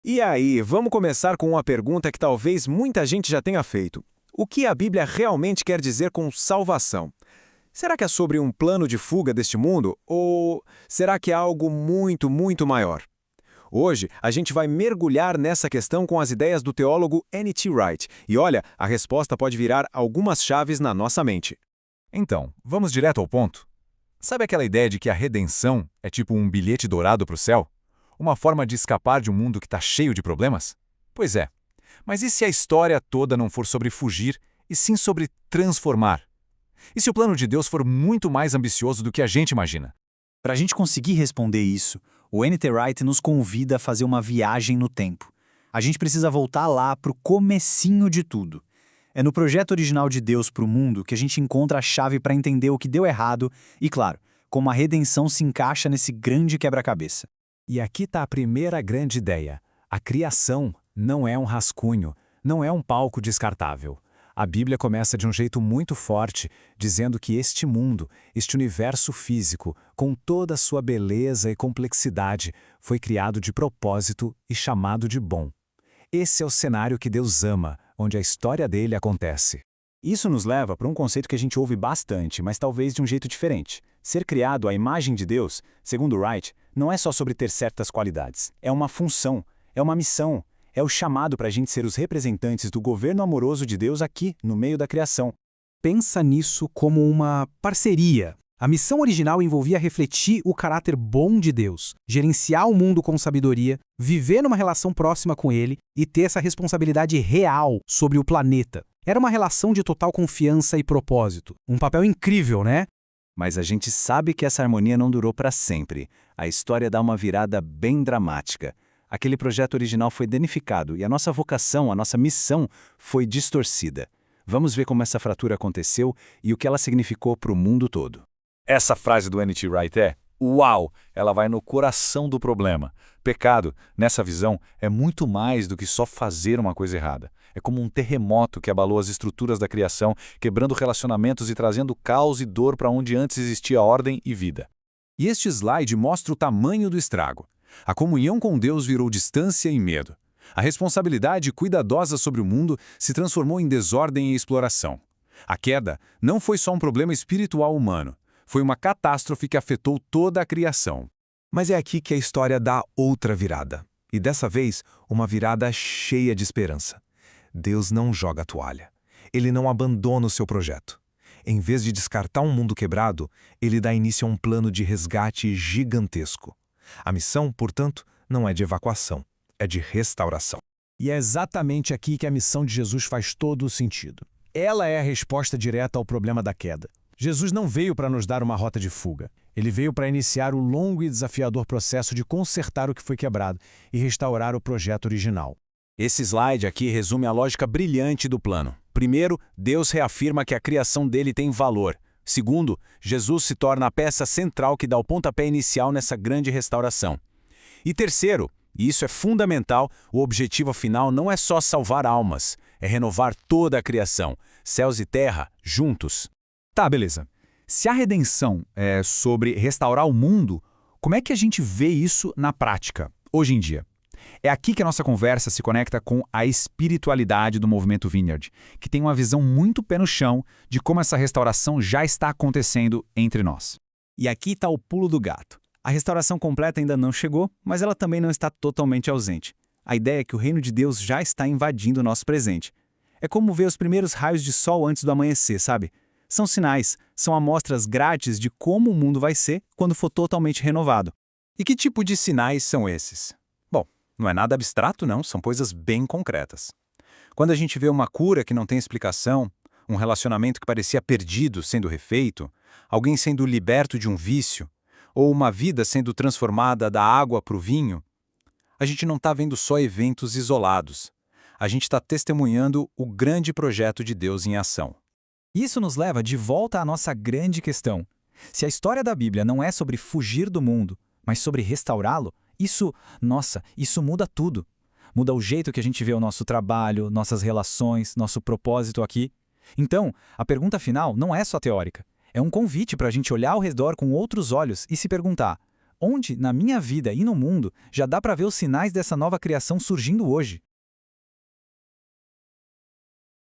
E aí, vamos começar com uma pergunta que talvez muita gente já tenha feito. O que a Bíblia realmente quer dizer com salvação? Será que é sobre um plano de fuga deste mundo? Ou será que é algo muito, muito maior? Hoje, a gente vai mergulhar nessa questão com as ideias do teólogo N.T. Wright. E olha, a resposta pode virar algumas chaves na nossa mente. Então, vamos direto ao ponto. Sabe aquela ideia de que a redenção é tipo um bilhete dourado para o céu? Uma forma de escapar de um mundo que está cheio de problemas? Pois é. Mas e se a história toda não for sobre fugir, e sim sobre transformar? E se o plano de Deus for muito mais ambicioso do que a gente imagina? Para a gente conseguir responder isso, o N.T. Wright nos convida a fazer uma viagem no tempo. A gente precisa voltar lá para o comecinho de tudo. É no projeto original de Deus para o mundo que a gente encontra a chave para entender o que deu errado e, claro, como a redenção se encaixa nesse grande quebra-cabeça. E aqui está a primeira grande ideia. A criação não é um rascunho, não é um palco descartável. A Bíblia começa de um jeito muito forte, dizendo que este mundo, este universo físico, com toda a sua beleza e complexidade, foi criado de propósito e chamado de bom. Esse é o cenário que Deus ama, onde a história dele acontece. Isso nos leva para um conceito que a gente ouve bastante, mas talvez de um jeito diferente. Ser criado à imagem de Deus, segundo Wright, não é só sobre ter certas qualidades. É uma função, é uma missão, é o chamado para a gente ser os representantes do governo amoroso de Deus aqui, no meio da criação. Pensa nisso como uma parceria. A missão original envolvia refletir o caráter bom de Deus, gerenciar o mundo com sabedoria, viver numa relação próxima com Ele e ter essa responsabilidade real sobre o planeta. Era uma relação de total confiança e propósito. Um papel incrível, né? Mas a gente sabe que essa harmonia não durou para sempre. A história dá uma virada bem dramática. Aquele projeto original foi danificado e a nossa vocação, a nossa missão, foi distorcida. Vamos ver como essa fratura aconteceu e o que ela significou para o mundo todo. Essa frase do N.T. Wright é: uau! Ela vai no coração do problema. Pecado, nessa visão, é muito mais do que só fazer uma coisa errada. É como um terremoto que abalou as estruturas da criação, quebrando relacionamentos e trazendo caos e dor para onde antes existia ordem e vida. E este slide mostra o tamanho do estrago. A comunhão com Deus virou distância e medo. A responsabilidade cuidadosa sobre o mundo se transformou em desordem e exploração. A queda não foi só um problema espiritual humano. Foi uma catástrofe que afetou toda a criação. Mas é aqui que a história dá outra virada. E dessa vez, uma virada cheia de esperança. Deus não joga a toalha. Ele não abandona o seu projeto. Em vez de descartar um mundo quebrado, ele dá início a um plano de resgate gigantesco. A missão, portanto, não é de evacuação, é de restauração. E é exatamente aqui que a missão de Jesus faz todo o sentido. Ela é a resposta direta ao problema da queda. Jesus não veio para nos dar uma rota de fuga. Ele veio para iniciar o longo e desafiador processo de consertar o que foi quebrado e restaurar o projeto original. Esse slide aqui resume a lógica brilhante do plano. Primeiro, Deus reafirma que a criação dele tem valor. Segundo, Jesus se torna a peça central que dá o pontapé inicial nessa grande restauração. E terceiro, e isso é fundamental, o objetivo final não é só salvar almas, é renovar toda a criação, céus e terra, juntos. Tá, beleza. Se a redenção é sobre restaurar o mundo, como é que a gente vê isso na prática, hoje em dia? É aqui que a nossa conversa se conecta com a espiritualidade do movimento Vineyard, que tem uma visão muito pé no chão de como essa restauração já está acontecendo entre nós. E aqui está o pulo do gato. A restauração completa ainda não chegou, mas ela também não está totalmente ausente. A ideia é que o reino de Deus já está invadindo o nosso presente. É como ver os primeiros raios de sol antes do amanhecer, sabe? São sinais, são amostras grátis de como o mundo vai ser quando for totalmente renovado. E que tipo de sinais são esses? Bom, não é nada abstrato não, são coisas bem concretas. Quando a gente vê uma cura que não tem explicação, um relacionamento que parecia perdido sendo refeito, alguém sendo liberto de um vício, ou uma vida sendo transformada da água para o vinho, a gente não está vendo só eventos isolados. A gente está testemunhando o grande projeto de Deus em ação. Isso nos leva de volta à nossa grande questão. Se a história da Bíblia não é sobre fugir do mundo, mas sobre restaurá-lo, isso muda tudo. Muda o jeito que a gente vê o nosso trabalho, nossas relações, nosso propósito aqui. Então, a pergunta final não é só teórica. É um convite para a gente olhar ao redor com outros olhos e se perguntar: onde, na minha vida e no mundo, já dá para ver os sinais dessa nova criação surgindo hoje.